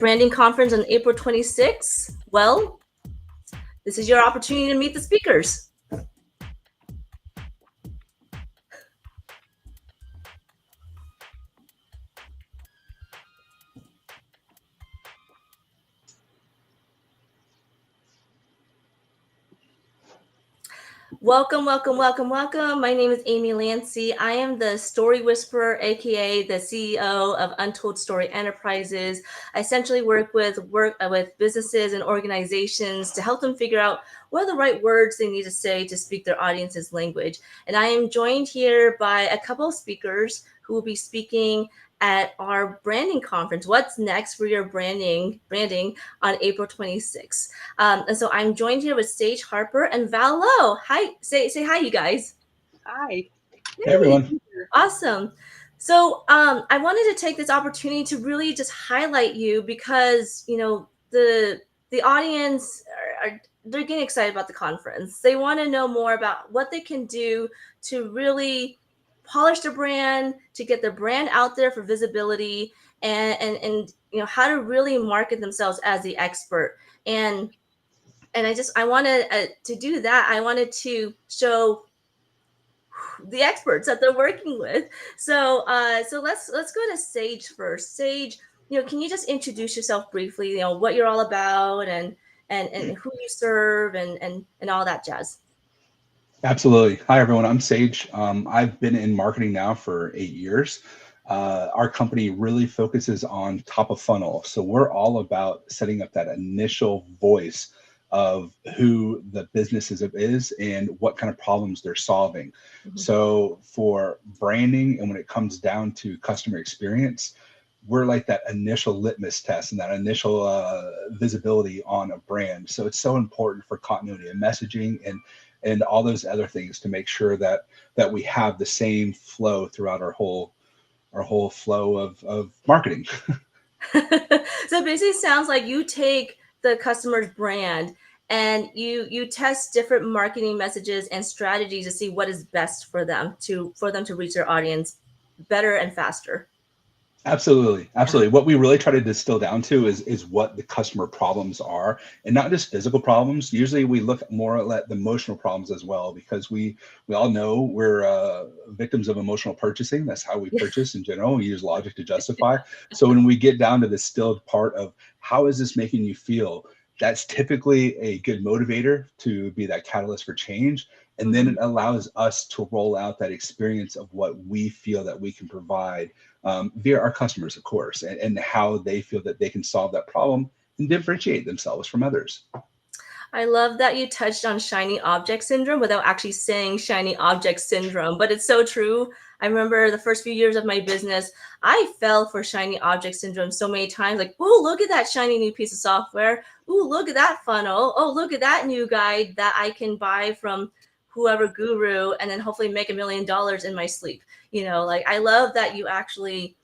branding conference on April 26th? Well, this is your opportunity to meet the speakers. Welcome, welcome, welcome, welcome. My name is Amy Lancy. I am the Story Whisperer, aka the CEO of Untold Story Enterprises. I essentially work with businesses and organizations to help them figure out what are the right words they need to say to speak their audience's language. And I am joined here by a couple of speakers who will be speaking at our branding conference. What's next for your branding on April 26th? And so I'm joined here with Sage Harper and Val Lowe. Hi, say hi, you guys. Hi. Hey, everyone. Awesome. So I wanted to take this opportunity to really just highlight you because the audience they're getting excited about the conference. They want to know more about what they can do to really polish their brand, to get their brand out there for visibility, and how to really market themselves as the expert. And I wanted to do that. I wanted to show the experts that they're working with. So let's go to Sage first. Sage, can you just introduce yourself briefly? What you're all about and who you serve and all that jazz. Absolutely. Hi, everyone. I'm Sage. I've been in marketing now for 8 years. Our company really focuses on top of funnel. So we're all about setting up that initial voice of who the business is and what kind of problems they're solving. Mm-hmm. So for branding and when it comes down to customer experience, we're like that initial litmus test and that initial visibility on a brand. So it's so important for continuity of messaging and all those other things to make sure that we have the same flow throughout our whole flow of marketing. So basically, it sounds like you take the customer's brand and you test different marketing messages and strategies to see what is best for them to reach their audience better and faster. Absolutely. Yeah. What we really try to distill down to is what the customer problems are, and not just physical problems. Usually we look more at the emotional problems as well, because we all know we're victims of emotional purchasing. That's how we purchase in general. We use logic to justify. So when we get down to the distilled part of how is this making you feel, that's typically a good motivator to be that catalyst for change. And then it allows us to roll out that experience of what we feel that we can provide via our customers, of course, and how they feel that they can solve that problem and differentiate themselves from others. I love that you touched on shiny object syndrome without actually saying shiny object syndrome, but it's so true. I remember the first few years of my business, I fell for shiny object syndrome so many times. Like, oh, look at that shiny new piece of software. Oh, look at that funnel. Oh, look at that new guide that I can buy from whoever guru and then hopefully make $1 million in my sleep. I love that you actually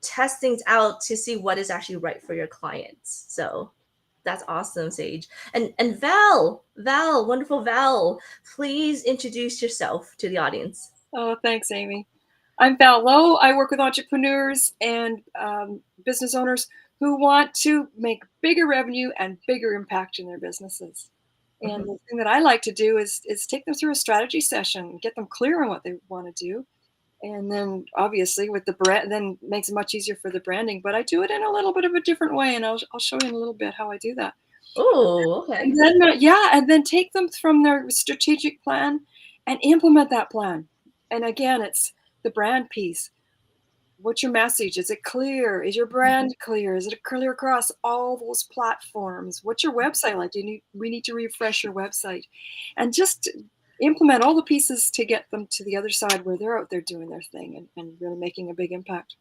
test things out to see what is actually right for your clients. So that's awesome, Sage. And Val, wonderful Val, please introduce yourself to the audience. Oh, thanks, Amy. I'm Val Lowe. I work with entrepreneurs and business owners who want to make bigger revenue and bigger impact in their businesses. And the thing that I like to do is take them through a strategy session, get them clear on what they want to do. And then obviously with the brand, then makes it much easier for the branding, but I do it in a little bit of a different way. And I'll show you in a little bit how I do that. Oh, okay. And then, and then take them from their strategic plan and implement that plan. And again, it's the brand piece. What's your message? Is it clear? Is your brand clear? Is it clear across all those platforms? What's your website like? We need to refresh your website, and just implement all the pieces to get them to the other side where they're out there doing their thing and really making a big impact.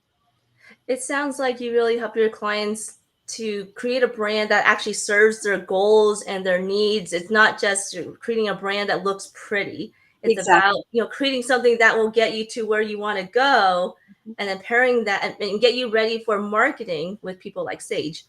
It sounds like you really help your clients to create a brand that actually serves their goals and their needs. It's not just creating a brand that looks pretty. It's about, creating something that will get you to where you want to go, and then pairing that and get you ready for marketing with people like Sage.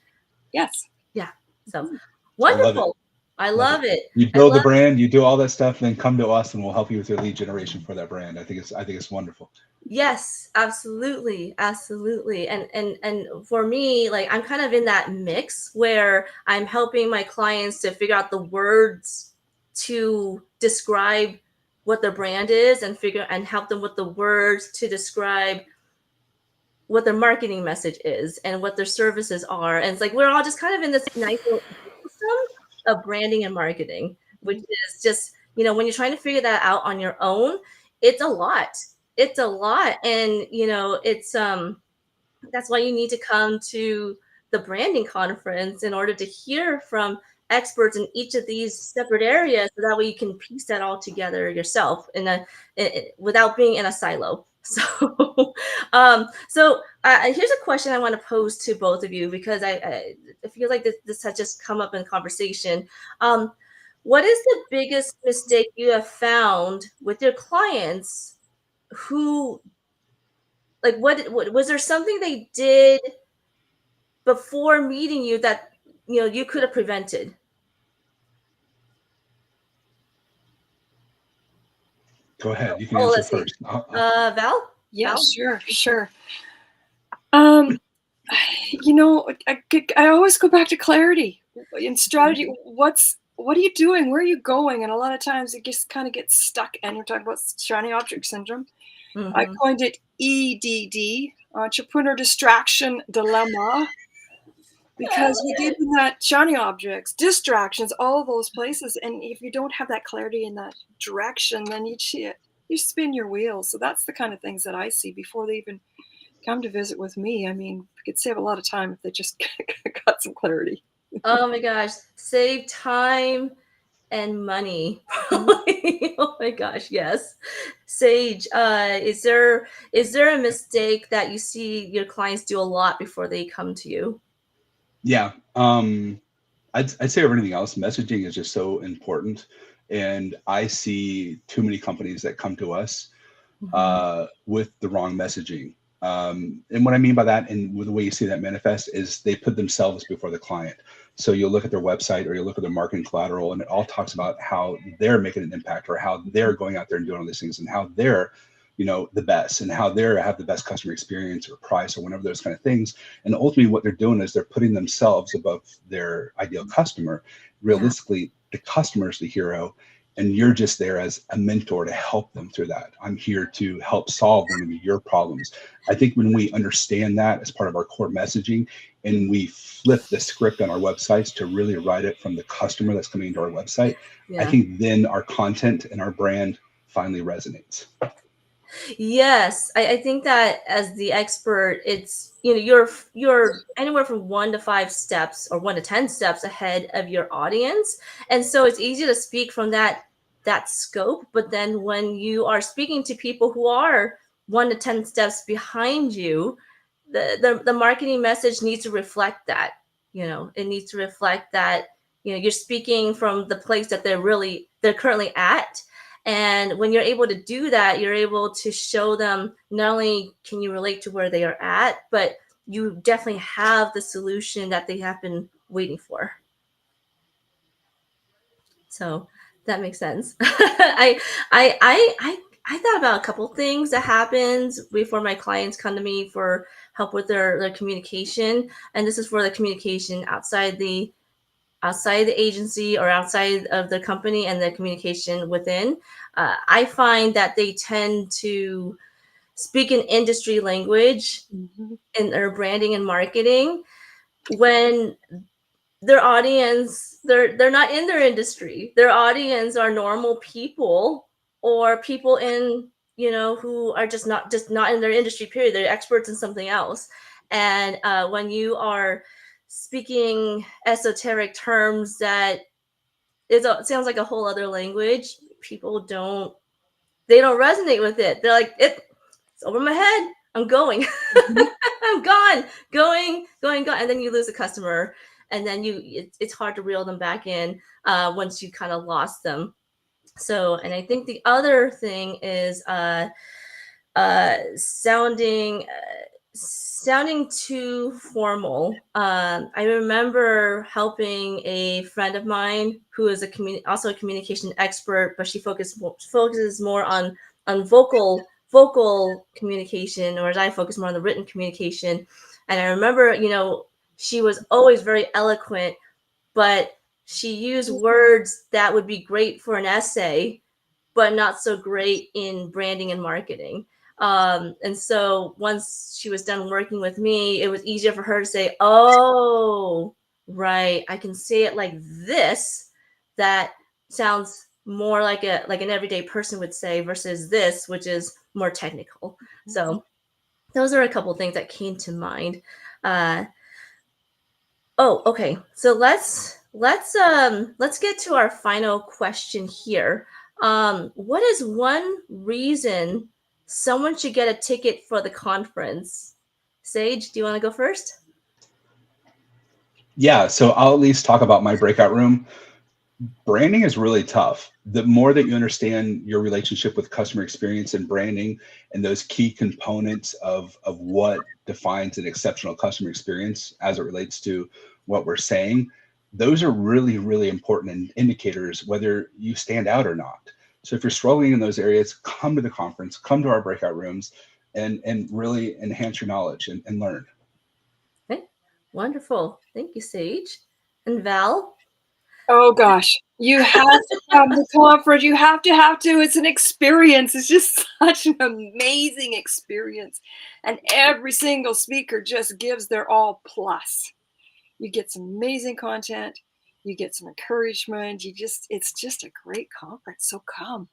Yes. Yeah. So wonderful. I love it. You build the brand, you do all that stuff, and then come to us and we'll help you with your lead generation for that brand. I think it's wonderful. Yes, absolutely, absolutely. And for me, like I'm kind of in that mix where I'm helping my clients to figure out the words to describe what their brand is and figure and help them with the words to describe what their marketing message is and what their services are. And it's like we're all just kind of in this nice little ecosystem of branding and marketing, which Mhm. is just, you know, when you're trying to figure that out on your own, it's a lot. It's a lot. And, you know, that's why you need to come to the branding conference in order to hear from experts in each of these separate areas so that way you can piece that all together yourself without being in a silo. So here's a question I want to pose to both of you because I feel like this has just come up in conversation. um, what is the biggest mistake you have found with your clients who, like, what was there something they did before meeting you that you could have prevented? Go ahead. You can Oh, answer let's see. first. Val? Yeah, Val? sure, sure. Um, you know, I always go back to clarity in strategy. What are you doing? Where are you going? And a lot of times it just kind of gets stuck. And you're talking about shiny object syndrome. I Mm-hmm. coined it EDD, entrepreneur distraction dilemma, I because we love get in that shiny objects, distractions, all those places. And if you don't have that clarity in that direction, then you spin your wheels. So that's the kind of things that I see before they even come to visit with me. I mean, we could save a lot of time if they just got some clarity. Oh my gosh, save time and money. Mhm. Oh my gosh, yes. Sage, is there a mistake that you see your clients do a lot before they come to you? Yeah. I'd say over anything else, messaging is just so important. And I see too many companies that come to us Hmm. with the wrong messaging. And what I mean by that, and with the way you see that manifest, is they put themselves before the client. So you'll look at their website or you'll look at their marketing collateral, and it all talks about how they're making an impact or how they're going out there and doing all these things and how they're, the best and how they're have the best customer experience or price or whatever those kind of things. And ultimately, what they're doing is they're putting themselves above their ideal customer. Yeah. Realistically, the customer is the hero, and you're just there as a mentor to help them through that. I'm here to help solve one of your problems. I think when we understand that as part of our core messaging and we flip the script on our websites to really write it from the customer that's coming into our website, I Yeah. think then our content and our brand finally resonates. Yes, I think that as the expert, it's you're anywhere from 1 to 5 steps or 1 to 10 steps ahead of your audience, and so it's easy to speak from that scope. But then when you are speaking to people who are 1 to 10 steps behind you, the marketing message needs to reflect that. It needs to reflect that you're speaking from the place that they're currently at, and when you're able to do that, you're able to show them not only can you relate to where they are at, but you definitely have the solution that they have been waiting for. So that makes sense. I thought about a couple things that happens before my clients come to me for help with their communication, and this is for the communication outside the agency or outside of the company and the communication within. I find that they tend to speak in industry language Mhm. in their branding and marketing when their audience they're not in their industry. Their audience are normal people or people in who are just not in their industry. Period. They're experts in something else, and when you are speaking esoteric terms that it sounds like a whole other language. People don't resonate with it. They're like, it's over my head. I'm going. Mhm. I'm gone. Going, gone. And then you lose a customer, and then it's hard to reel them back in once you kind of lost them. So, and I think the other thing is sounding too formal. I remember helping a friend of mine who is also a communication expert, but she focuses more on vocal vocal communication, whereas I focus more on the written communication. And I remember, she was always very eloquent, but she used words that would be great for an essay, but not so great in branding and marketing. And so once she was done working with me, it was easier for her to say, "Oh, right, I can say it like this. That sounds more like an everyday person would say versus this, which is more technical." So those are a couple things that came to mind. Uh, Oh, okay. So let's get to our final question here. What is one reason someone should get a ticket for the conference? Sage, do you want to go first? Yeah, so I'll at least talk about my breakout room. Branding is really tough. The more that you understand your relationship with customer experience and branding and those key components of what defines an exceptional customer experience as it relates to what we're saying, those are really, really important indicators whether you stand out or not. So if you're struggling in those areas, come to the conference, come to our breakout rooms, and really enhance your knowledge and learn. Okay, wonderful. Thank you, Sage. And Val? Oh gosh, you have to come to conference. You have to. It's an experience. It's just such an amazing experience. And every single speaker just gives their all plus. You get some amazing content. You get some encouragement. It's just a great conference. So come.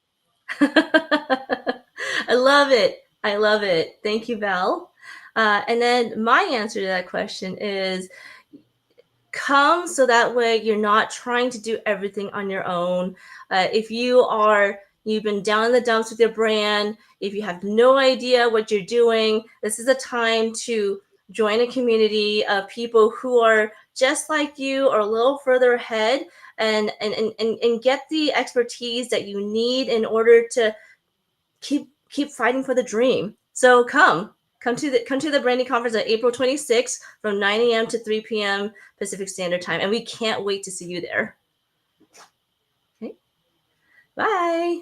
I love it. I love it. Thank you, Val. And then my answer to that question is come so that way you're not trying to do everything on your own. If you've been down in the dumps with your brand, if you have no idea what you're doing, this is a time to join a community of people who are just like you or a little further ahead, and get the expertise that you need in order to keep fighting for the dream. So come to the branding conference on April 26th from 9 a.m. to 3 p.m. Pacific Standard Time, and we can't wait to see you there. Okay, bye.